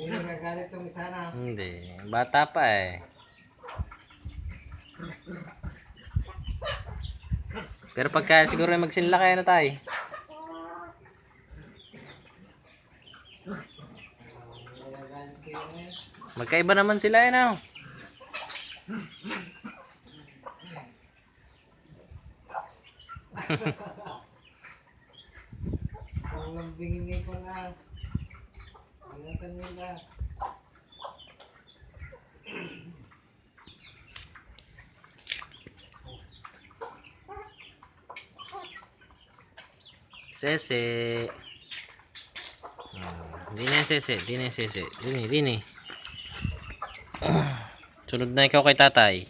Hindi nagagalit itong isa na. Hindi. Bata pa eh. Pero pagka siguro magsinla kayo na tayo. Nagagalit siya ngayon. Magkaiba naman sila eh no? Ang lambingin niya ko na. Ingatan nila. Sese. Dini sese, dini sese. Dini. Sunod na ikaw kay tatay.